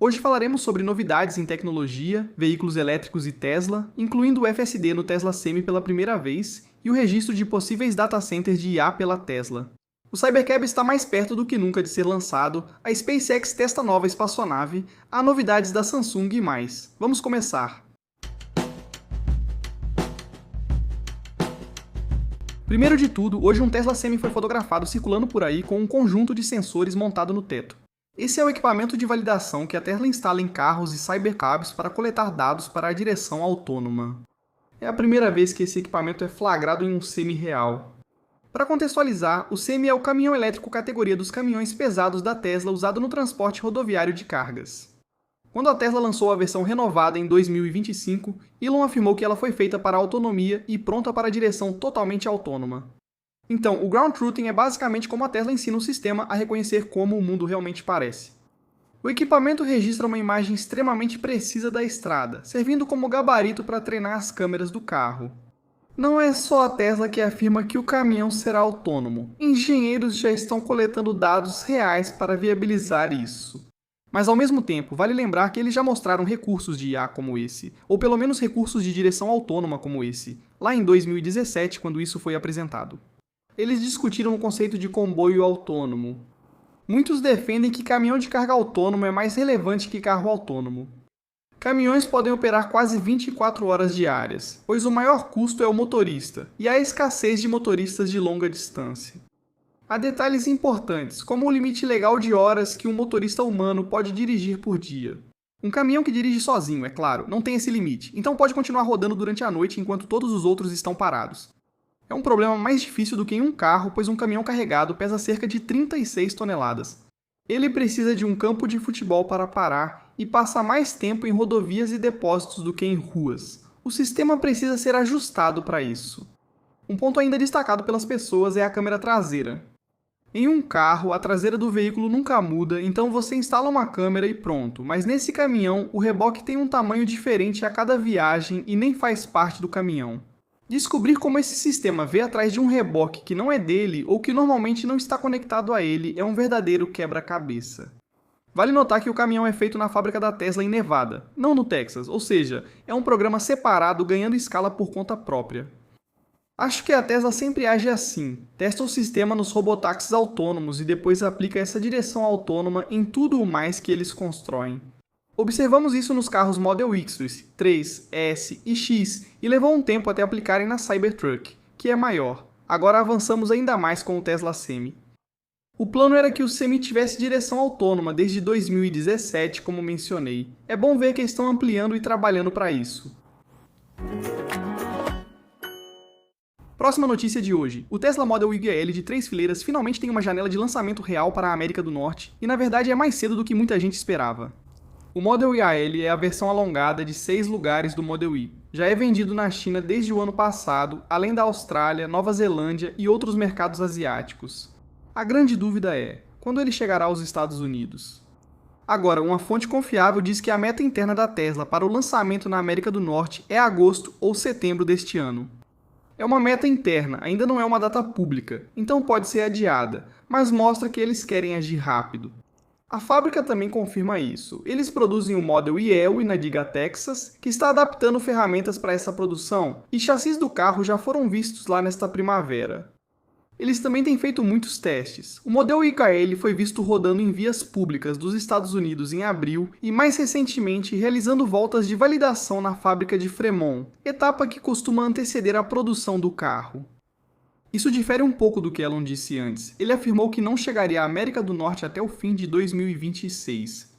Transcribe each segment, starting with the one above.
Hoje falaremos sobre novidades em tecnologia, veículos elétricos e Tesla, incluindo o FSD no Tesla Semi pela primeira vez e o registro de possíveis data centers de IA pela Tesla. O Cybercab está mais perto do que nunca de ser lançado, a SpaceX testa nova espaçonave, há novidades da Samsung e mais. Vamos começar! Primeiro de tudo, hoje um Tesla Semi foi fotografado circulando por aí com um conjunto de sensores montado no teto. Esse é o equipamento de validação que a Tesla instala em carros e cybercabs para coletar dados para a direção autônoma. É a primeira vez que esse equipamento é flagrado em um Semi real. Para contextualizar, o Semi é o caminhão elétrico categoria dos caminhões pesados da Tesla usado no transporte rodoviário de cargas. Quando a Tesla lançou a versão renovada em 2025, Elon afirmou que ela foi feita para autonomia e pronta para a direção totalmente autônoma. Então, o Ground Truthing é basicamente como a Tesla ensina o sistema a reconhecer como o mundo realmente parece. O equipamento registra uma imagem extremamente precisa da estrada, servindo como gabarito para treinar as câmeras do carro. Não é só a Tesla que afirma que o caminhão será autônomo. Engenheiros já estão coletando dados reais para viabilizar isso. Mas ao mesmo tempo, vale lembrar que eles já mostraram recursos de IA como esse, ou pelo menos recursos de direção autônoma como esse, lá em 2017, quando isso foi apresentado. Eles discutiram o conceito de comboio autônomo. Muitos defendem que caminhão de carga autônomo é mais relevante que carro autônomo. Caminhões podem operar quase 24 horas diárias, pois o maior custo é o motorista, e há escassez de motoristas de longa distância. Há detalhes importantes, como o limite legal de horas que um motorista humano pode dirigir por dia. Um caminhão que dirige sozinho, é claro, não tem esse limite, então pode continuar rodando durante a noite enquanto todos os outros estão parados. É um problema mais difícil do que em um carro, pois um caminhão carregado pesa cerca de 36 toneladas. Ele precisa de um campo de futebol para parar e passa mais tempo em rodovias e depósitos do que em ruas. O sistema precisa ser ajustado para isso. Um ponto ainda destacado pelas pessoas é a câmera traseira. Em um carro, a traseira do veículo nunca muda, então você instala uma câmera e pronto, mas nesse caminhão, o reboque tem um tamanho diferente a cada viagem e nem faz parte do caminhão. Descobrir como esse sistema vê atrás de um reboque que não é dele ou que normalmente não está conectado a ele é um verdadeiro quebra-cabeça. Vale notar que o caminhão é feito na fábrica da Tesla em Nevada, não no Texas, ou seja, é um programa separado ganhando escala por conta própria. Acho que a Tesla sempre age assim, testa o sistema nos robotáxis autônomos e depois aplica essa direção autônoma em tudo o mais que eles constroem. Observamos isso nos carros Model X, 3, S e X e levou um tempo até aplicarem na Cybertruck, que é maior. Agora avançamos ainda mais com o Tesla Semi. O plano era que o Semi tivesse direção autônoma desde 2017, como mencionei. É bom ver que estão ampliando e trabalhando para isso. Próxima notícia de hoje. O Tesla Model YL de 3 fileiras finalmente tem uma janela de lançamento real para a América do Norte, e na verdade é mais cedo do que muita gente esperava. O Model YL é a versão alongada de 6 lugares do Model Y. Já é vendido na China desde o ano passado, além da Austrália, Nova Zelândia e outros mercados asiáticos. A grande dúvida é, quando ele chegará aos Estados Unidos? Agora, uma fonte confiável diz que a meta interna da Tesla para o lançamento na América do Norte é agosto ou setembro deste ano. É uma meta interna, ainda não é uma data pública, então pode ser adiada, mas mostra que eles querem agir rápido. A fábrica também confirma isso. Eles produzem o Model YL na Giga Texas, que está adaptando ferramentas para essa produção, e chassis do carro já foram vistos lá nesta primavera. Eles também têm feito muitos testes. O Model YL foi visto rodando em vias públicas dos Estados Unidos em abril e, mais recentemente, realizando voltas de validação na fábrica de Fremont, etapa que costuma anteceder a produção do carro. Isso difere um pouco do que Elon disse antes. Ele afirmou que não chegaria à América do Norte até o fim de 2026.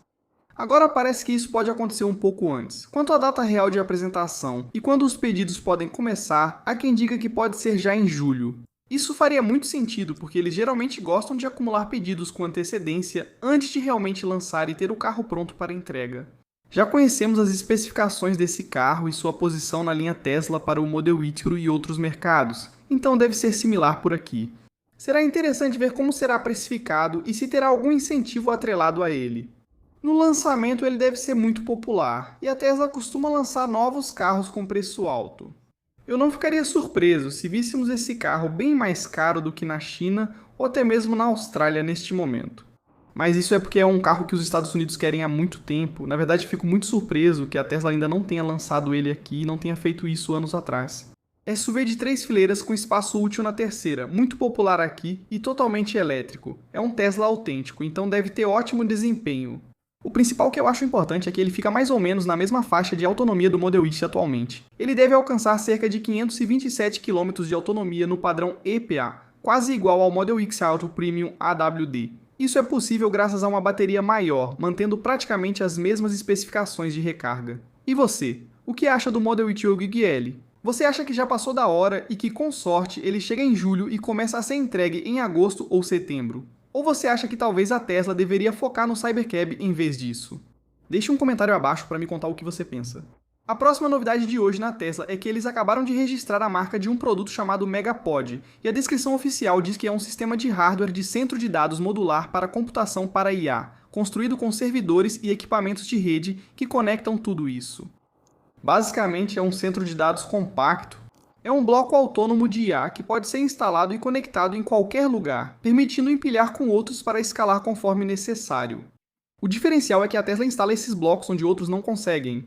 Agora parece que isso pode acontecer um pouco antes. Quanto à data real de apresentação e quando os pedidos podem começar, há quem diga que pode ser já em julho. Isso faria muito sentido, porque eles geralmente gostam de acumular pedidos com antecedência antes de realmente lançar e ter o carro pronto para entrega. Já conhecemos as especificações desse carro e sua posição na linha Tesla para o Model Y e outros mercados, então deve ser similar por aqui. Será interessante ver como será precificado e se terá algum incentivo atrelado a ele. No lançamento ele deve ser muito popular, e a Tesla costuma lançar novos carros com preço alto. Eu não ficaria surpreso se víssemos esse carro bem mais caro do que na China ou até mesmo na Austrália neste momento. Mas isso é porque é um carro que os Estados Unidos querem há muito tempo. Na verdade, fico muito surpreso que a Tesla ainda não tenha lançado ele aqui e não tenha feito isso anos atrás. SUV de 3 fileiras com espaço útil na terceira, muito popular aqui e totalmente elétrico. É um Tesla autêntico, então deve ter ótimo desempenho. O principal que eu acho importante é que ele fica mais ou menos na mesma faixa de autonomia do Model X atualmente. Ele deve alcançar cerca de 527 km de autonomia no padrão EPA, quase igual ao Model X Auto Premium AWD. Isso é possível graças a uma bateria maior, mantendo praticamente as mesmas especificações de recarga. E você? O que acha do Model Y Gig L? Você acha que já passou da hora e que, com sorte, ele chega em julho e começa a ser entregue em agosto ou setembro? Ou você acha que talvez a Tesla deveria focar no Cybercab em vez disso? Deixe um comentário abaixo para me contar o que você pensa. A próxima novidade de hoje na Tesla é que eles acabaram de registrar a marca de um produto chamado Megapod, e a descrição oficial diz que é um sistema de hardware de centro de dados modular para computação para IA, construído com servidores e equipamentos de rede que conectam tudo isso. Basicamente é um centro de dados compacto. É um bloco autônomo de IA que pode ser instalado e conectado em qualquer lugar, permitindo empilhar com outros para escalar conforme necessário. O diferencial é que a Tesla instala esses blocos onde outros não conseguem.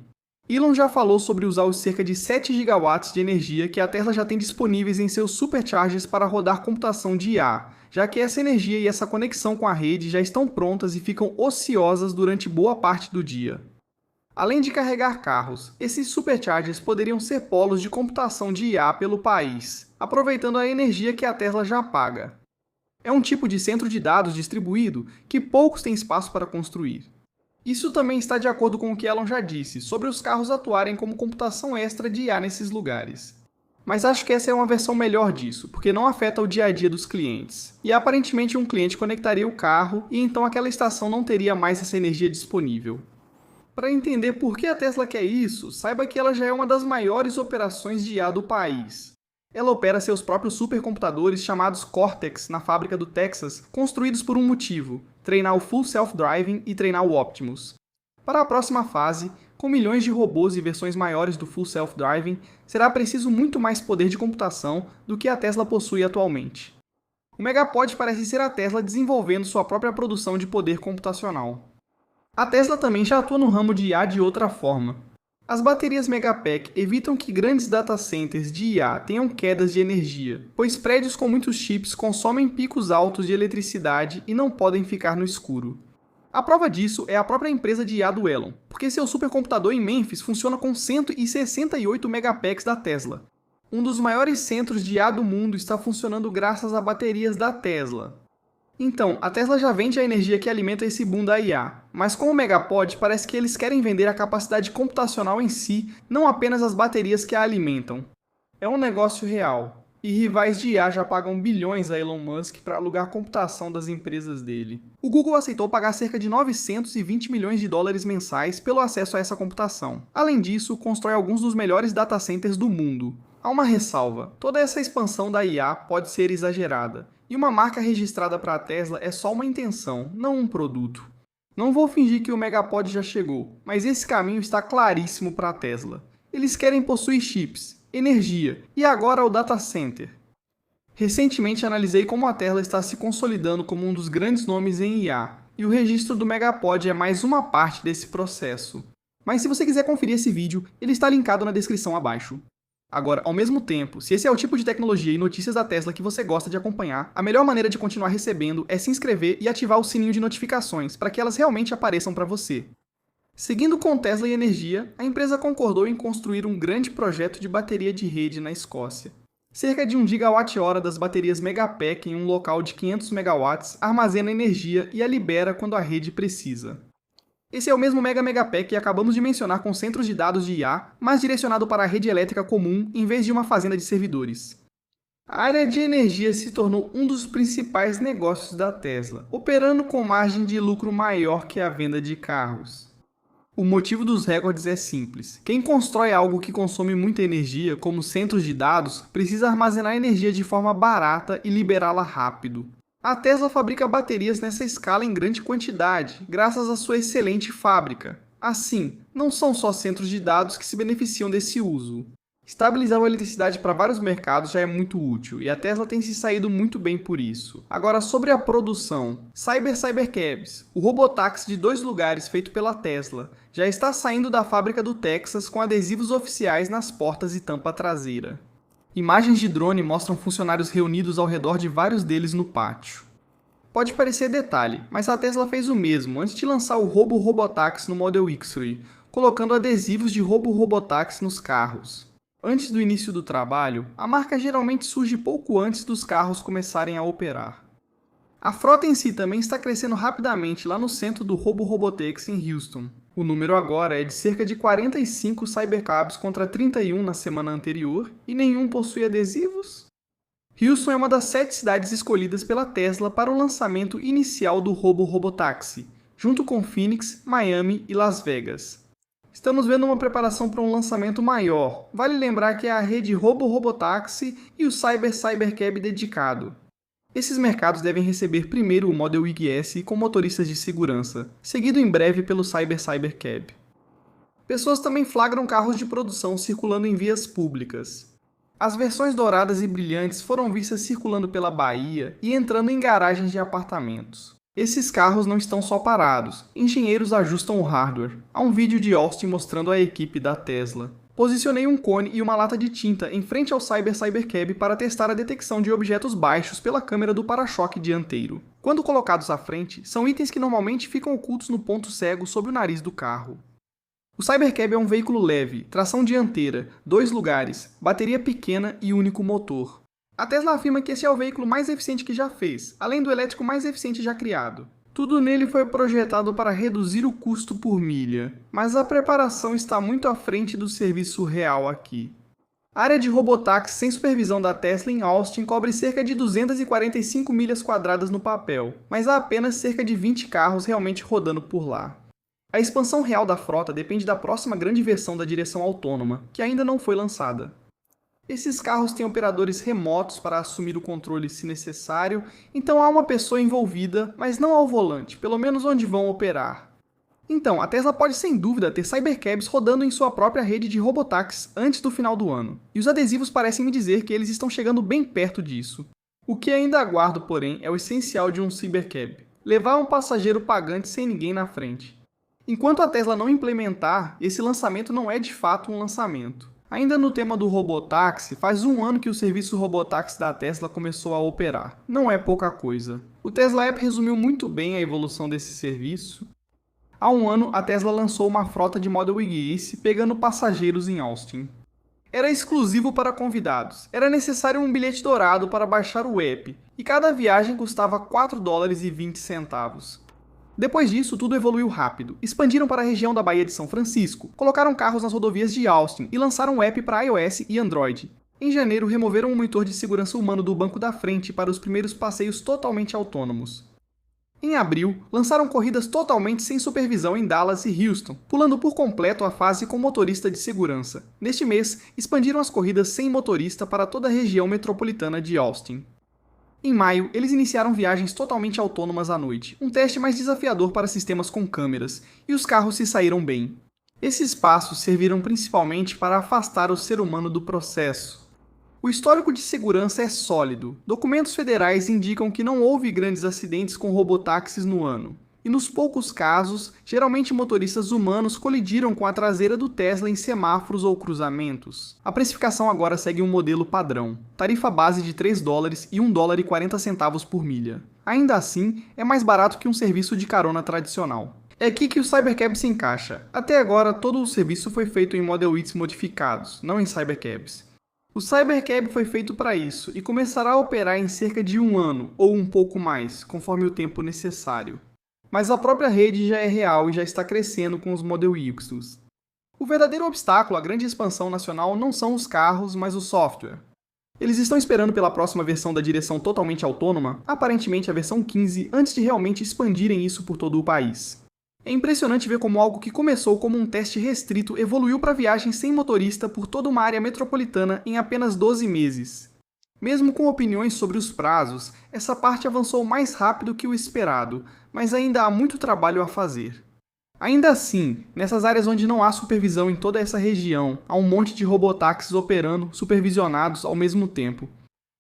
Elon já falou sobre usar os cerca de 7 gigawatts de energia que a Tesla já tem disponíveis em seus superchargers para rodar computação de IA, já que essa energia e essa conexão com a rede já estão prontas e ficam ociosas durante boa parte do dia. Além de carregar carros, esses superchargers poderiam ser polos de computação de IA pelo país, aproveitando a energia que a Tesla já paga. É um tipo de centro de dados distribuído que poucos têm espaço para construir. Isso também está de acordo com o que Elon já disse, sobre os carros atuarem como computação extra de IA nesses lugares. Mas acho que essa é uma versão melhor disso, porque não afeta o dia a dia dos clientes. E aparentemente um cliente conectaria o carro e então aquela estação não teria mais essa energia disponível. Para entender por que a Tesla quer isso, saiba que ela já é uma das maiores operações de IA do país. Ela opera seus próprios supercomputadores chamados Cortex na fábrica do Texas, construídos por um motivo: treinar o Full Self-Driving e treinar o Optimus. Para a próxima fase, com milhões de robôs e versões maiores do Full Self-Driving, será preciso muito mais poder de computação do que a Tesla possui atualmente. O Megapod parece ser a Tesla desenvolvendo sua própria produção de poder computacional. A Tesla também já atua no ramo de IA de outra forma. As baterias Megapack evitam que grandes data centers de IA tenham quedas de energia, pois prédios com muitos chips consomem picos altos de eletricidade e não podem ficar no escuro. A prova disso é a própria empresa de IA do Elon, porque seu supercomputador em Memphis funciona com 168 megapacks da Tesla. Um dos maiores centros de IA do mundo está funcionando graças a baterias da Tesla. Então, a Tesla já vende a energia que alimenta esse boom da IA, mas com o Megapod parece que eles querem vender a capacidade computacional em si, não apenas as baterias que a alimentam. É um negócio real, e rivais de IA já pagam bilhões a Elon Musk para alugar a computação das empresas dele. O Google aceitou pagar cerca de 920 milhões de dólares mensais pelo acesso a essa computação. Além disso, constrói alguns dos melhores data centers do mundo. Há uma ressalva: toda essa expansão da IA pode ser exagerada. E uma marca registrada para a Tesla é só uma intenção, não um produto. Não vou fingir que o Megapod já chegou, mas esse caminho está claríssimo para a Tesla. Eles querem possuir chips, energia e agora o data center. Recentemente analisei como a Tesla está se consolidando como um dos grandes nomes em IA, e o registro do Megapod é mais uma parte desse processo. Mas se você quiser conferir esse vídeo, ele está linkado na descrição abaixo. Agora, ao mesmo tempo, se esse é o tipo de tecnologia e notícias da Tesla que você gosta de acompanhar, a melhor maneira de continuar recebendo é se inscrever e ativar o sininho de notificações para que elas realmente apareçam para você. Seguindo com Tesla e energia, a empresa concordou em construir um grande projeto de bateria de rede na Escócia. Cerca de 1 gigawatt-hora das baterias Megapack em um local de 500 megawatts armazena energia e a libera quando a rede precisa. Esse é o mesmo Megapack que acabamos de mencionar com centros de dados de IA, mas direcionado para a rede elétrica comum em vez de uma fazenda de servidores. A área de energia se tornou um dos principais negócios da Tesla, operando com margem de lucro maior que a venda de carros. O motivo dos recordes é simples: quem constrói algo que consome muita energia, como centros de dados, precisa armazenar energia de forma barata e liberá-la rápido. A Tesla fabrica baterias nessa escala em grande quantidade, graças à sua excelente fábrica. Assim, não são só centros de dados que se beneficiam desse uso. Estabilizar a eletricidade para vários mercados já é muito útil, e a Tesla tem se saído muito bem por isso. Agora, sobre a produção. Cybercabs, o robotáxi de 2 lugares feito pela Tesla, já está saindo da fábrica do Texas com adesivos oficiais nas portas e tampa traseira. Imagens de drone mostram funcionários reunidos ao redor de vários deles no pátio. Pode parecer detalhe, mas a Tesla fez o mesmo antes de lançar o robotáxi no Model X-Ray, colocando adesivos de robotáxi nos carros. Antes do início do trabalho, a marca geralmente surge pouco antes dos carros começarem a operar. A frota em si também está crescendo rapidamente lá no centro do Robotex em Houston. O número agora é de cerca de 45 Cybercabs contra 31 na semana anterior, e nenhum possui adesivos? Houston é uma das 7 cidades escolhidas pela Tesla para o lançamento inicial do Robotaxi, junto com Phoenix, Miami e Las Vegas. Estamos vendo uma preparação para um lançamento maior. Vale lembrar que é a rede Robotaxi e o Cybercab dedicado. Esses mercados devem receber primeiro o Model Y S com motoristas de segurança, seguido em breve pelo Cybercab. Pessoas também flagram carros de produção circulando em vias públicas. As versões douradas e brilhantes foram vistas circulando pela Bahia e entrando em garagens de apartamentos. Esses carros não estão só parados, engenheiros ajustam o hardware. Há um vídeo de Austin mostrando a equipe da Tesla. Posicionei um cone e uma lata de tinta em frente ao Cybercab para testar a detecção de objetos baixos pela câmera do para-choque dianteiro. Quando colocados à frente, são itens que normalmente ficam ocultos no ponto cego sob o nariz do carro. O Cybercab é um veículo leve, tração dianteira, 2 lugares, bateria pequena e único motor. A Tesla afirma que esse é o veículo mais eficiente que já fez, além do elétrico mais eficiente já criado. Tudo nele foi projetado para reduzir o custo por milha, mas a preparação está muito à frente do serviço real aqui. A área de robotáxi sem supervisão da Tesla em Austin cobre cerca de 245 milhas quadradas no papel, mas há apenas cerca de 20 carros realmente rodando por lá. A expansão real da frota depende da próxima grande versão da direção autônoma, que ainda não foi lançada. Esses carros têm operadores remotos para assumir o controle se necessário, então há uma pessoa envolvida, mas não ao volante, pelo menos onde vão operar. Então, a Tesla pode sem dúvida ter Cybercabs rodando em sua própria rede de robotáxis antes do final do ano, e os adesivos parecem me dizer que eles estão chegando bem perto disso. O que ainda aguardo, porém, é o essencial de um Cybercab: levar um passageiro pagante sem ninguém na frente. Enquanto a Tesla não implementar, esse lançamento não é de fato um lançamento. Ainda no tema do robotáxi, faz 1 ano que o serviço robotáxi da Tesla começou a operar. Não é pouca coisa. O Tesla App resumiu muito bem a evolução desse serviço. Há 1 ano, a Tesla lançou uma frota de Model Y pegando passageiros em Austin. Era exclusivo para convidados. Era necessário um bilhete dourado para baixar o app, e cada viagem custava $4,20. Depois disso, tudo evoluiu rápido. Expandiram para a região da Baía de São Francisco, colocaram carros nas rodovias de Austin e lançaram um app para iOS e Android. Em janeiro, removeram um monitor de segurança humano do banco da frente para os primeiros passeios totalmente autônomos. Em abril, lançaram corridas totalmente sem supervisão em Dallas e Houston, pulando por completo a fase com motorista de segurança. Neste mês, expandiram as corridas sem motorista para toda a região metropolitana de Austin. Em maio, eles iniciaram viagens totalmente autônomas à noite, um teste mais desafiador para sistemas com câmeras, e os carros se saíram bem. Esses passos serviram principalmente para afastar o ser humano do processo. O histórico de segurança é sólido. Documentos federais indicam que não houve grandes acidentes com robotáxis no ano. E nos poucos casos, geralmente motoristas humanos colidiram com a traseira do Tesla em semáforos ou cruzamentos. A precificação agora segue um modelo padrão, tarifa base de $3 e $1,40 por milha. Ainda assim, é mais barato que um serviço de carona tradicional. É aqui que o Cybercab se encaixa. Até agora, todo o serviço foi feito em Model X modificados, não em Cybercabs. O Cybercab foi feito para isso e começará a operar em cerca de 1 ano, ou um pouco mais, conforme o tempo necessário. Mas a própria rede já é real e já está crescendo com os Model X. O verdadeiro obstáculo à grande expansão nacional não são os carros, mas o software. Eles estão esperando pela próxima versão da direção totalmente autônoma, aparentemente a versão 15, antes de realmente expandirem isso por todo o país. É impressionante ver como algo que começou como um teste restrito evoluiu para viagens sem motorista por toda uma área metropolitana em apenas 12 meses. Mesmo com opiniões sobre os prazos, essa parte avançou mais rápido que o esperado, mas ainda há muito trabalho a fazer. Ainda assim, nessas áreas onde não há supervisão em toda essa região, há um monte de robotáxis operando, supervisionados ao mesmo tempo.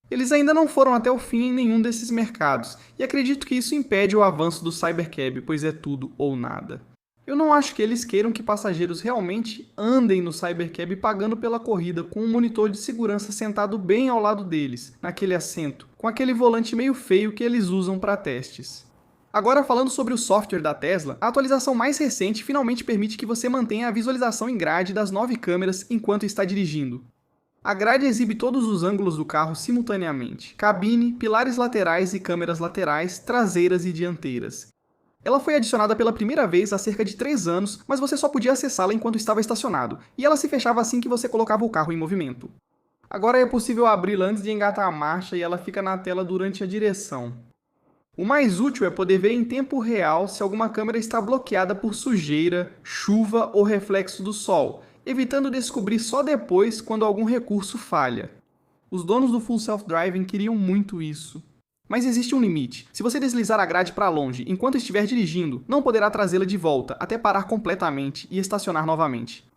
Eles ainda não foram até o fim em nenhum desses mercados, e acredito que isso impede o avanço do Cybercab, pois é tudo ou nada. Eu não acho que eles queiram que passageiros realmente andem no Cybercab pagando pela corrida com um monitor de segurança sentado bem ao lado deles, naquele assento, com aquele volante meio feio que eles usam para testes. Agora falando sobre o software da Tesla, a atualização mais recente finalmente permite que você mantenha a visualização em grade das 9 câmeras enquanto está dirigindo. A grade exibe todos os ângulos do carro simultaneamente: cabine, pilares laterais e câmeras laterais, traseiras e dianteiras. Ela foi adicionada pela primeira vez há cerca de 3 anos, mas você só podia acessá-la enquanto estava estacionado, e ela se fechava assim que você colocava o carro em movimento. Agora é possível abri-la antes de engatar a marcha e ela fica na tela durante a direção. O mais útil é poder ver em tempo real se alguma câmera está bloqueada por sujeira, chuva ou reflexo do sol, evitando descobrir só depois quando algum recurso falha. Os donos do Full Self-Driving queriam muito isso. Mas existe um limite. Se você deslizar a grade para longe enquanto estiver dirigindo, não poderá trazê-la de volta até parar completamente e estacionar novamente.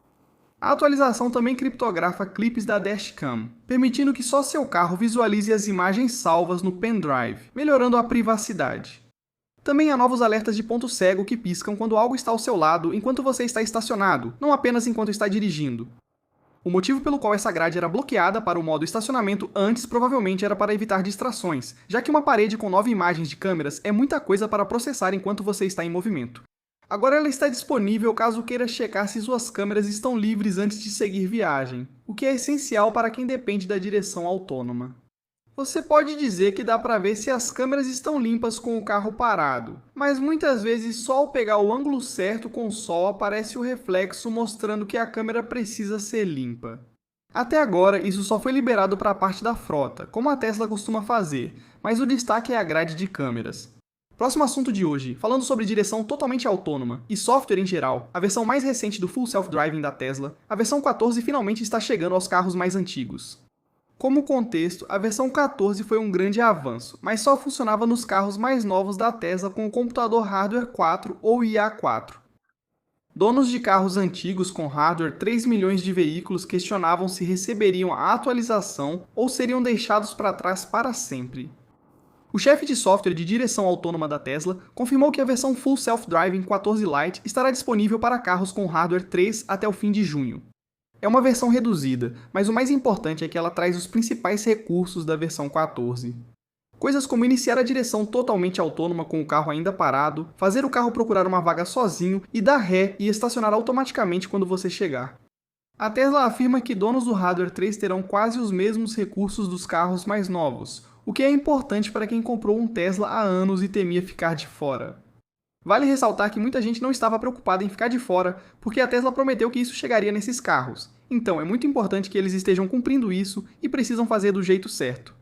A atualização também criptografa clipes da dashcam, permitindo que só seu carro visualize as imagens salvas no pendrive, melhorando a privacidade. Também há novos alertas de ponto cego que piscam quando algo está ao seu lado enquanto você está estacionado, não apenas enquanto está dirigindo. O motivo pelo qual essa grade era bloqueada para o modo estacionamento antes provavelmente era para evitar distrações, já que uma parede com 9 imagens de câmeras é muita coisa para processar enquanto você está em movimento. Agora ela está disponível caso queira checar se suas câmeras estão livres antes de seguir viagem, o que é essencial para quem depende da direção autônoma. Você pode dizer que dá para ver se as câmeras estão limpas com o carro parado, mas muitas vezes só ao pegar o ângulo certo com o sol aparece o reflexo mostrando que a câmera precisa ser limpa. Até agora, isso só foi liberado para a parte da frota, como a Tesla costuma fazer, mas o destaque é a grade de câmeras. Próximo assunto de hoje, falando sobre direção totalmente autônoma e software em geral, a versão mais recente do Full Self-Driving da Tesla, a versão 14 finalmente está chegando aos carros mais antigos. Como contexto, a versão 14 foi um grande avanço, mas só funcionava nos carros mais novos da Tesla com o computador Hardware 4 ou IA4. Donos de carros antigos com hardware 3 milhões de veículos questionavam se receberiam a atualização ou seriam deixados para trás para sempre. O chefe de software de direção autônoma da Tesla confirmou que a versão Full Self-Driving 14 Lite estará disponível para carros com hardware 3 até o fim de junho. É uma versão reduzida, mas o mais importante é que ela traz os principais recursos da versão 14. Coisas como iniciar a direção totalmente autônoma com o carro ainda parado, fazer o carro procurar uma vaga sozinho e dar ré e estacionar automaticamente quando você chegar. A Tesla afirma que donos do hardware 3 terão quase os mesmos recursos dos carros mais novos, o que é importante para quem comprou um Tesla há anos e temia ficar de fora. Vale ressaltar que muita gente não estava preocupada em ficar de fora, porque a Tesla prometeu que isso chegaria nesses carros. Então é muito importante que eles estejam cumprindo isso e precisam fazer do jeito certo.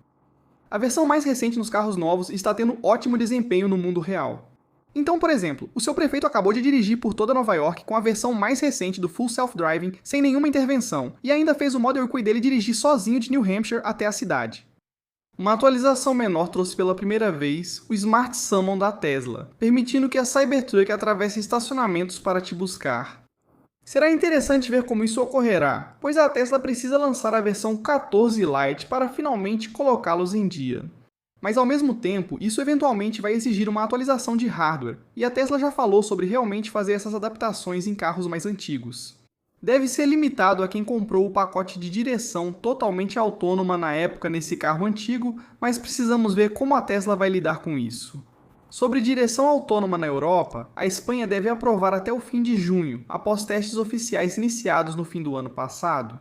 A versão mais recente nos carros novos está tendo ótimo desempenho no mundo real. Então, por exemplo, o seu prefeito acabou de dirigir por toda Nova York com a versão mais recente do Full Self-Driving sem nenhuma intervenção, e ainda fez o Model Q dele dirigir sozinho de New Hampshire até a cidade. Uma atualização menor trouxe pela primeira vez o Smart Summon da Tesla, permitindo que a Cybertruck atravesse estacionamentos para te buscar. Será interessante ver como isso ocorrerá, pois a Tesla precisa lançar a versão 14 Lite para finalmente colocá-los em dia. Mas ao mesmo tempo, isso eventualmente vai exigir uma atualização de hardware, e a Tesla já falou sobre realmente fazer essas adaptações em carros mais antigos. Deve ser limitado a quem comprou o pacote de direção totalmente autônoma na época nesse carro antigo, mas precisamos ver como a Tesla vai lidar com isso. Sobre direção autônoma na Europa, a Espanha deve aprovar até o fim de junho, após testes oficiais iniciados no fim do ano passado.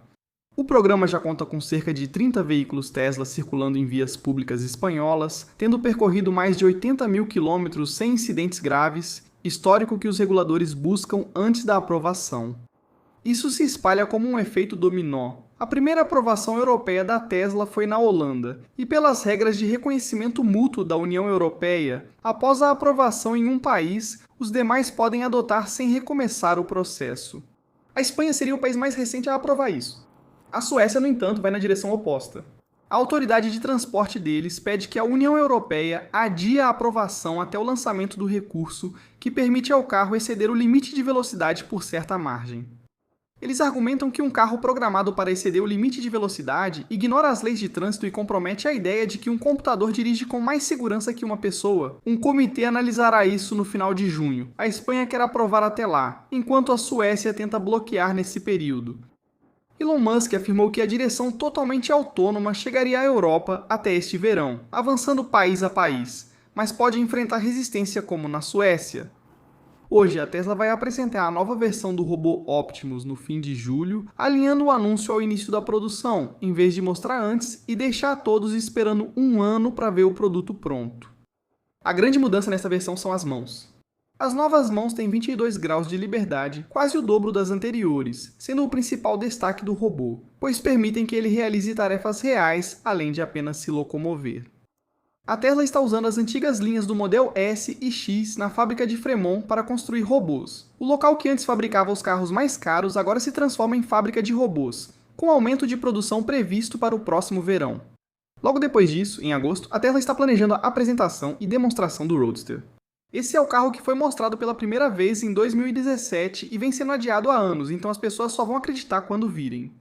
O programa já conta com cerca de 30 veículos Tesla circulando em vias públicas espanholas, tendo percorrido mais de 80 mil quilômetros sem incidentes graves, histórico que os reguladores buscam antes da aprovação. Isso se espalha como um efeito dominó. A primeira aprovação europeia da Tesla foi na Holanda, e pelas regras de reconhecimento mútuo da União Europeia, após a aprovação em um país, os demais podem adotar sem recomeçar o processo. A Espanha seria o país mais recente a aprovar isso. A Suécia, no entanto, vai na direção oposta. A autoridade de transporte deles pede que a União Europeia adie a aprovação até o lançamento do recurso que permite ao carro exceder o limite de velocidade por certa margem. Eles argumentam que um carro programado para exceder o limite de velocidade ignora as leis de trânsito e compromete a ideia de que um computador dirige com mais segurança que uma pessoa. Um comitê analisará isso no final de junho. A Espanha quer aprovar até lá, enquanto a Suécia tenta bloquear nesse período. Elon Musk afirmou que a direção totalmente autônoma chegaria à Europa até este verão, avançando país a país, mas pode enfrentar resistência como na Suécia. Hoje, a Tesla vai apresentar a nova versão do robô Optimus no fim de julho, alinhando o anúncio ao início da produção, em vez de mostrar antes e deixar todos esperando um ano para ver o produto pronto. A grande mudança nessa versão são as mãos. As novas mãos têm 22 graus de liberdade, quase o dobro das anteriores, sendo o principal destaque do robô, pois permitem que ele realize tarefas reais, além de apenas se locomover. A Tesla está usando as antigas linhas do Model S e X na fábrica de Fremont para construir robôs. O local que antes fabricava os carros mais caros agora se transforma em fábrica de robôs, com aumento de produção previsto para o próximo verão. Logo depois disso, em agosto, a Tesla está planejando a apresentação e demonstração do Roadster. Esse é o carro que foi mostrado pela primeira vez em 2017 e vem sendo adiado há anos, então as pessoas só vão acreditar quando virem.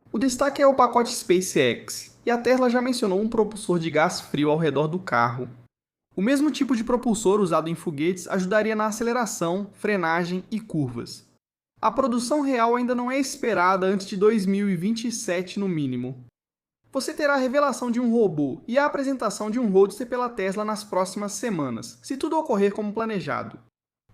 O destaque é o pacote SpaceX, e a Tesla já mencionou um propulsor de gás frio ao redor do carro. O mesmo tipo de propulsor usado em foguetes ajudaria na aceleração, frenagem e curvas. A produção real ainda não é esperada antes de 2027 no mínimo. Você terá a revelação de um robô e a apresentação de um Roadster pela Tesla nas próximas semanas, se tudo ocorrer como planejado.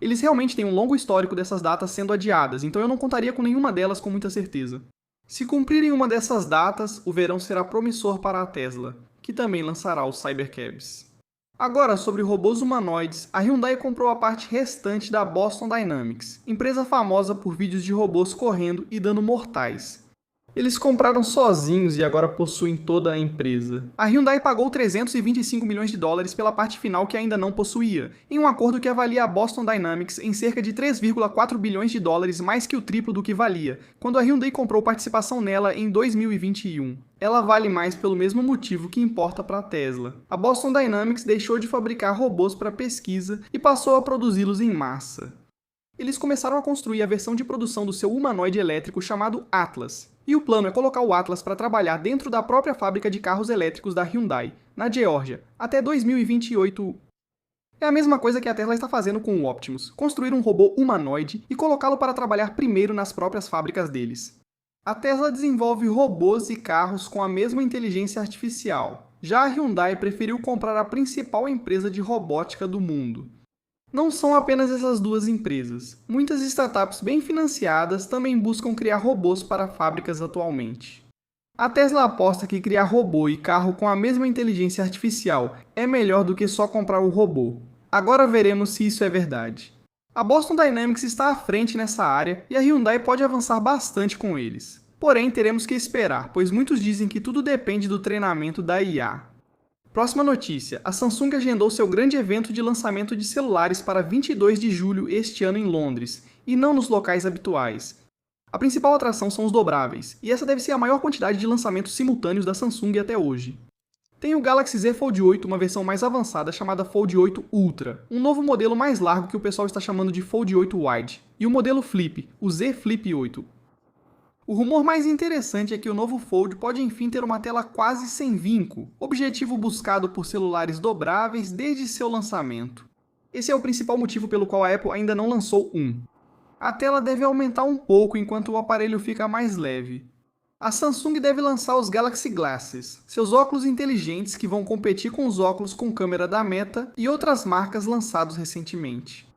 Eles realmente têm um longo histórico dessas datas sendo adiadas, então eu não contaria com nenhuma delas com muita certeza. Se cumprirem uma dessas datas, o verão será promissor para a Tesla, que também lançará os Cybercabs. Agora, sobre robôs humanoides, a Hyundai comprou a parte restante da Boston Dynamics, empresa famosa por vídeos de robôs correndo e dando mortais. Eles compraram sozinhos e agora possuem toda a empresa. A Hyundai pagou 325 milhões de dólares pela parte final que ainda não possuía, em um acordo que avalia a Boston Dynamics em cerca de 3,4 bilhões de dólares, mais que o triplo do que valia, quando a Hyundai comprou participação nela em 2021. Ela vale mais pelo mesmo motivo que importa para a Tesla. A Boston Dynamics deixou de fabricar robôs para pesquisa e passou a produzi-los em massa. Eles começaram a construir a versão de produção do seu humanoide elétrico chamado Atlas. E o plano é colocar o Atlas para trabalhar dentro da própria fábrica de carros elétricos da Hyundai, na Geórgia, até 2028. É a mesma coisa que a Tesla está fazendo com o Optimus, construir um robô humanoide e colocá-lo para trabalhar primeiro nas próprias fábricas deles. A Tesla desenvolve robôs e carros com a mesma inteligência artificial. Já a Hyundai preferiu comprar a principal empresa de robótica do mundo. Não são apenas essas duas empresas. Muitas startups bem financiadas também buscam criar robôs para fábricas atualmente. A Tesla aposta que criar robô e carro com a mesma inteligência artificial é melhor do que só comprar o robô. Agora veremos se isso é verdade. A Boston Dynamics está à frente nessa área e a Hyundai pode avançar bastante com eles. Porém, teremos que esperar, pois muitos dizem que tudo depende do treinamento da IA. Próxima notícia, a Samsung agendou seu grande evento de lançamento de celulares para 22 de julho este ano em Londres, e não nos locais habituais. A principal atração são os dobráveis, e essa deve ser a maior quantidade de lançamentos simultâneos da Samsung até hoje. Tem o Galaxy Z Fold 8, uma versão mais avançada chamada Fold 8 Ultra, um novo modelo mais largo que o pessoal está chamando de Fold 8 Wide, e o modelo Flip, o Z Flip 8. O rumor mais interessante é que o novo Fold pode enfim ter uma tela quase sem vinco, objetivo buscado por celulares dobráveis desde seu lançamento. Esse é o principal motivo pelo qual a Apple ainda não lançou um. A tela deve aumentar um pouco enquanto o aparelho fica mais leve. A Samsung deve lançar os Galaxy Glasses, seus óculos inteligentes que vão competir com os óculos com câmera da Meta e outras marcas lançados recentemente.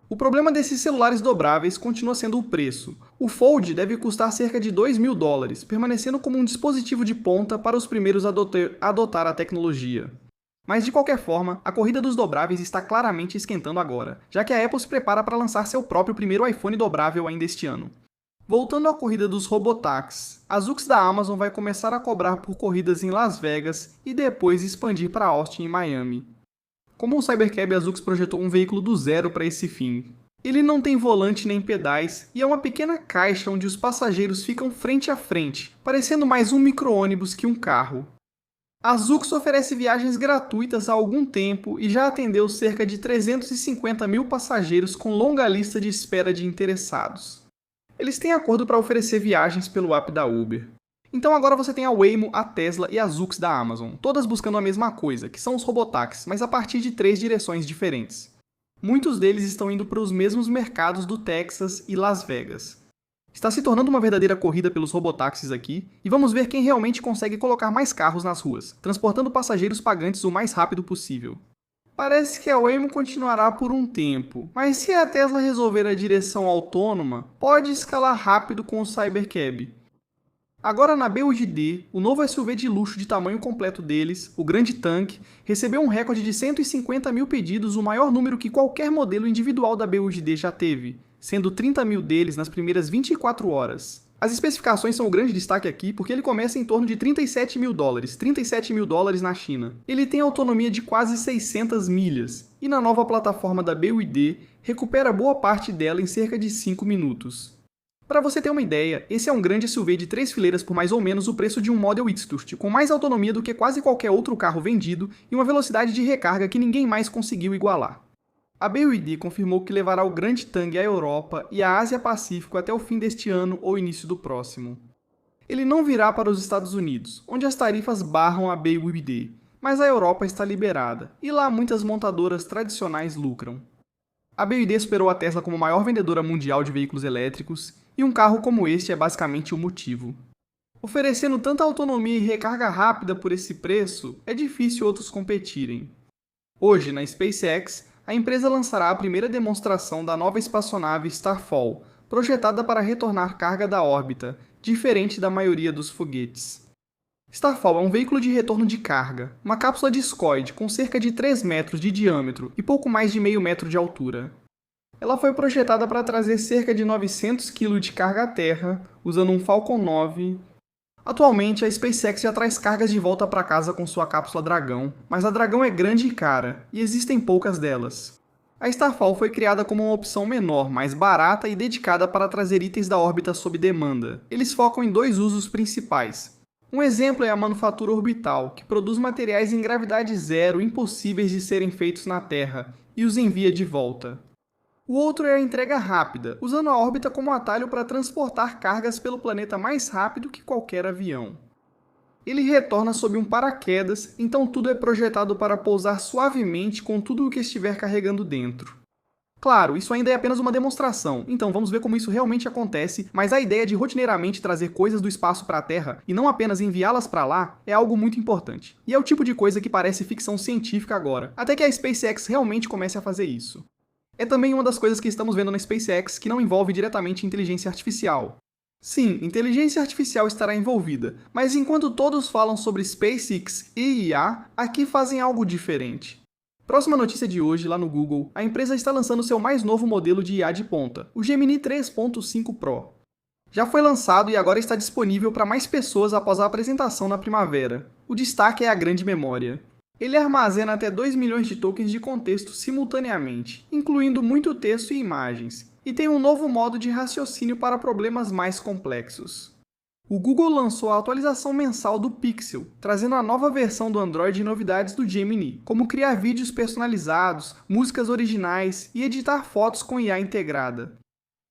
O problema desses celulares dobráveis continua sendo o preço. O Fold deve custar cerca de $2.000, permanecendo como um dispositivo de ponta para os primeiros a adotar a tecnologia. Mas de qualquer forma, a corrida dos dobráveis está claramente esquentando agora, já que a Apple se prepara para lançar seu próprio primeiro iPhone dobrável ainda este ano. Voltando à corrida dos robotáxis, a Zoox da Amazon vai começar a cobrar por corridas em Las Vegas e depois expandir para Austin e Miami. Como um Cybercab, a Zoox projetou um veículo do zero para esse fim. Ele não tem volante nem pedais e é uma pequena caixa onde os passageiros ficam frente a frente, parecendo mais um micro-ônibus que um carro. A Zoox oferece viagens gratuitas há algum tempo e já atendeu cerca de 350 mil passageiros com longa lista de espera de interessados. Eles têm acordo para oferecer viagens pelo app da Uber. Então agora você tem a Waymo, a Tesla e a Zoox da Amazon, todas buscando a mesma coisa, que são os robotáxis, mas a partir de 3 direções diferentes. Muitos deles estão indo para os mesmos mercados do Texas e Las Vegas. Está se tornando uma verdadeira corrida pelos robotáxis aqui, e vamos ver quem realmente consegue colocar mais carros nas ruas, transportando passageiros pagantes o mais rápido possível. Parece que a Waymo continuará por um tempo, mas se a Tesla resolver a direção autônoma, pode escalar rápido com o Cybercab. Agora na BYD, o novo SUV de luxo de tamanho completo deles, o Grande Tank, recebeu um recorde de 150 mil pedidos, o maior número que qualquer modelo individual da BYD já teve, sendo 30 mil deles nas primeiras 24 horas. As especificações são o grande destaque aqui porque ele começa em torno de 37 mil dólares, 37 mil dólares na China. Ele tem autonomia de quase 600 milhas, e na nova plataforma da BYD, recupera boa parte dela em cerca de 5 minutos. Para você ter uma ideia, esse é um grande SUV de 3 fileiras por mais ou menos o preço de um Model X, com mais autonomia do que quase qualquer outro carro vendido e uma velocidade de recarga que ninguém mais conseguiu igualar. A BYD confirmou que levará o Grande Tang à Europa e à Ásia-Pacífico até o fim deste ano ou início do próximo. Ele não virá para os Estados Unidos, onde as tarifas barram a BYD, mas a Europa está liberada, e lá muitas montadoras tradicionais lucram. A BYD superou a Tesla como maior vendedora mundial de veículos elétricos, e um carro como este é basicamente o motivo. Oferecendo tanta autonomia e recarga rápida por esse preço, é difícil outros competirem. Hoje, na SpaceX, a empresa lançará a primeira demonstração da nova espaçonave Starfall, projetada para retornar carga da órbita, diferente da maioria dos foguetes. Starfall é um veículo de retorno de carga, uma cápsula discoide com cerca de 3 metros de diâmetro e pouco mais de meio metro de altura. Ela foi projetada para trazer cerca de 900 kg de carga à Terra, usando um Falcon 9. Atualmente, a SpaceX já traz cargas de volta para casa com sua cápsula Dragão, mas a Dragão é grande e cara, e existem poucas delas. A Starfall foi criada como uma opção menor, mais barata e dedicada para trazer itens da órbita sob demanda. Eles focam em 2 usos principais. Um exemplo é a manufatura orbital, que produz materiais em gravidade zero impossíveis de serem feitos na Terra, e os envia de volta. O outro é a entrega rápida, usando a órbita como atalho para transportar cargas pelo planeta mais rápido que qualquer avião. Ele retorna sob um paraquedas, então tudo é projetado para pousar suavemente com tudo o que estiver carregando dentro. Claro, isso ainda é apenas uma demonstração, então vamos ver como isso realmente acontece, mas a ideia de rotineiramente trazer coisas do espaço para a Terra e não apenas enviá-las para lá é algo muito importante. E é o tipo de coisa que parece ficção científica agora, até que a SpaceX realmente comece a fazer isso. É também uma das coisas que estamos vendo na SpaceX que não envolve diretamente inteligência artificial. Sim, inteligência artificial estará envolvida, mas enquanto todos falam sobre SpaceX e IA, aqui fazem algo diferente. Próxima notícia de hoje, lá no Google, a empresa está lançando seu mais novo modelo de IA de ponta, o Gemini 3.5 Pro. Já foi lançado e agora está disponível para mais pessoas após a apresentação na primavera. O destaque é a grande memória. Ele armazena até 2 milhões de tokens de contexto simultaneamente, incluindo muito texto e imagens, e tem um novo modo de raciocínio para problemas mais complexos. O Google lançou a atualização mensal do Pixel, trazendo a nova versão do Android e novidades do Gemini, como criar vídeos personalizados, músicas originais e editar fotos com IA integrada.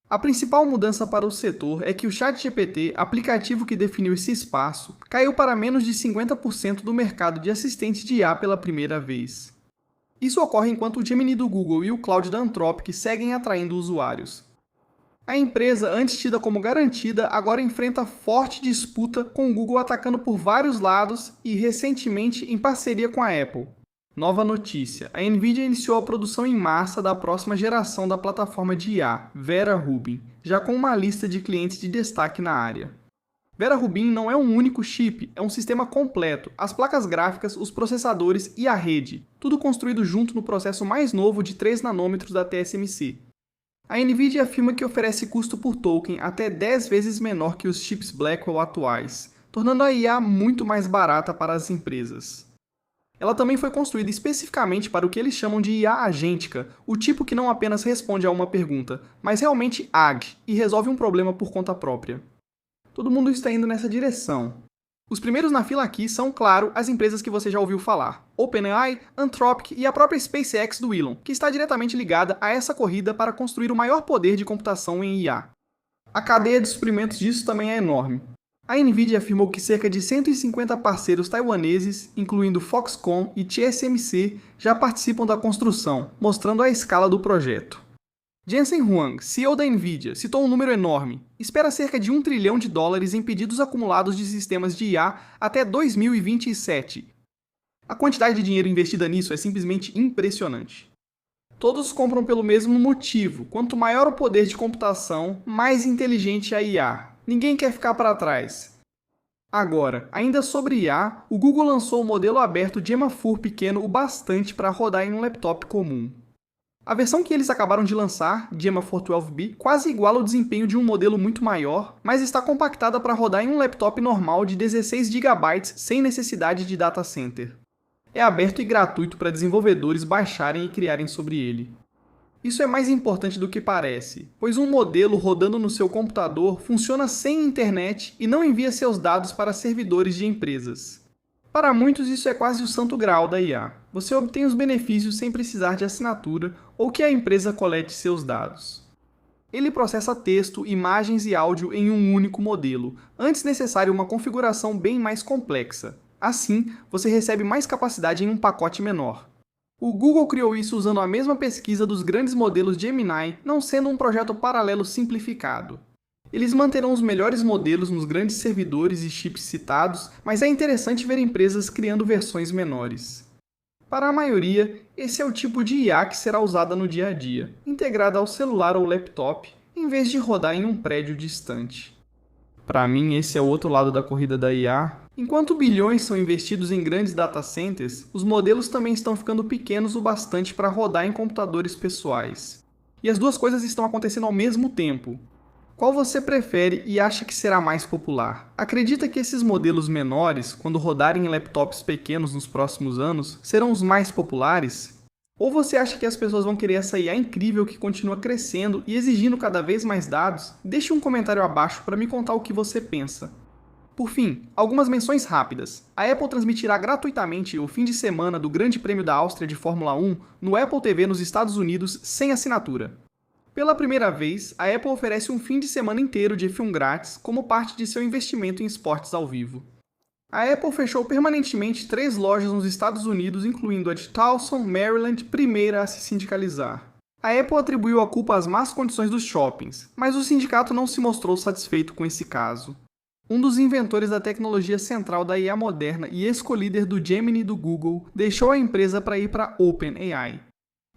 A principal mudança para o setor é que o ChatGPT, aplicativo que definiu esse espaço, caiu para menos de 50% do mercado de assistentes de IA pela primeira vez. Isso ocorre enquanto o Gemini do Google e o Claude da Anthropic seguem atraindo usuários. A empresa, antes tida como garantida, agora enfrenta forte disputa com o Google atacando por vários lados e, recentemente, em parceria com a Apple. Nova notícia: a Nvidia iniciou a produção em massa da próxima geração da plataforma de IA, Vera Rubin, já com uma lista de clientes de destaque na área. Vera Rubin não é um único chip, é um sistema completo, as placas gráficas, os processadores e a rede, tudo construído junto no processo mais novo de 3 nanômetros da TSMC. A Nvidia afirma que oferece custo por token até 10 vezes menor que os chips Blackwell atuais, tornando a IA muito mais barata para as empresas. Ela também foi construída especificamente para o que eles chamam de IA agêntica, o tipo que não apenas responde a uma pergunta, mas realmente age e resolve um problema por conta própria. Todo mundo está indo nessa direção. Os primeiros na fila aqui são, claro, as empresas que você já ouviu falar: OpenAI, Anthropic e a própria SpaceX do Elon, que está diretamente ligada a essa corrida para construir o maior poder de computação em IA. A cadeia de suprimentos disso também é enorme. A Nvidia afirmou que cerca de 150 parceiros taiwaneses, incluindo Foxconn e TSMC, já participam da construção, mostrando a escala do projeto. Jensen Huang, CEO da Nvidia, citou um número enorme. Espera cerca de $1 trilhão em pedidos acumulados de sistemas de IA até 2027. A quantidade de dinheiro investida nisso é simplesmente impressionante. Todos compram pelo mesmo motivo: quanto maior o poder de computação, mais inteligente a IA. Ninguém quer ficar para trás. Agora, ainda sobre IA, o Google lançou o modelo aberto Gemma-4 pequeno o bastante para rodar em um laptop comum. A versão que eles acabaram de lançar, Gemma-4 12B, quase iguala o desempenho de um modelo muito maior, mas está compactada para rodar em um laptop normal de 16 GB sem necessidade de data center. É aberto e gratuito para desenvolvedores baixarem e criarem sobre ele. Isso é mais importante do que parece, pois um modelo rodando no seu computador funciona sem internet e não envia seus dados para servidores de empresas. Para muitos, isso é quase o santo graal da IA. Você obtém os benefícios sem precisar de assinatura ou que a empresa colete seus dados. Ele processa texto, imagens e áudio em um único modelo, antes necessária uma configuração bem mais complexa. Assim, você recebe mais capacidade em um pacote menor. O Google criou isso usando a mesma pesquisa dos grandes modelos Gemini, não sendo um projeto paralelo simplificado. Eles manterão os melhores modelos nos grandes servidores e chips citados, mas é interessante ver empresas criando versões menores. Para a maioria, esse é o tipo de IA que será usada no dia a dia, integrada ao celular ou laptop, em vez de rodar em um prédio distante. Para mim, esse é o outro lado da corrida da IA. Enquanto bilhões são investidos em grandes data centers, os modelos também estão ficando pequenos o bastante para rodar em computadores pessoais. E as duas coisas estão acontecendo ao mesmo tempo. Qual você prefere e acha que será mais popular? Acredita que esses modelos menores, quando rodarem em laptops pequenos nos próximos anos, serão os mais populares? Ou você acha que as pessoas vão querer essa IA incrível que continua crescendo e exigindo cada vez mais dados? Deixe um comentário abaixo para me contar o que você pensa. Por fim, algumas menções rápidas. A Apple transmitirá gratuitamente o fim de semana do Grande Prêmio da Áustria de Fórmula 1 no Apple TV nos Estados Unidos sem assinatura. Pela primeira vez, a Apple oferece um fim de semana inteiro de F1 grátis como parte de seu investimento em esportes ao vivo. A Apple fechou permanentemente 3 lojas nos Estados Unidos, incluindo a de Towson, Maryland, primeira a se sindicalizar. A Apple atribuiu a culpa às más condições dos shoppings, mas o sindicato não se mostrou satisfeito com esse caso. Um dos inventores da tecnologia central da IA moderna e ex-co-líder do Gemini do Google deixou a empresa para ir para a OpenAI.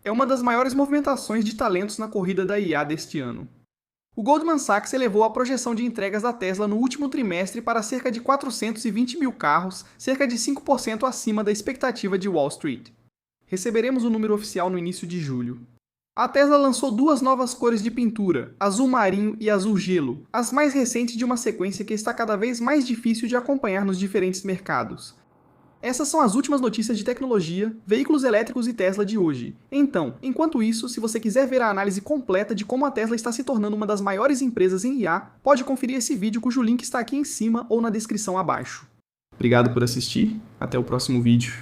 É uma das maiores movimentações de talentos na corrida da IA deste ano. O Goldman Sachs elevou a projeção de entregas da Tesla no último trimestre para cerca de 420 mil carros, cerca de 5% acima da expectativa de Wall Street. Receberemos o número oficial no início de julho. A Tesla lançou 2 novas cores de pintura, azul marinho e azul gelo, as mais recentes de uma sequência que está cada vez mais difícil de acompanhar nos diferentes mercados. Essas são as últimas notícias de tecnologia, veículos elétricos e Tesla de hoje. Então, enquanto isso, se você quiser ver a análise completa de como a Tesla está se tornando uma das maiores empresas em IA, pode conferir esse vídeo cujo link está aqui em cima ou na descrição abaixo. Obrigado por assistir, até o próximo vídeo.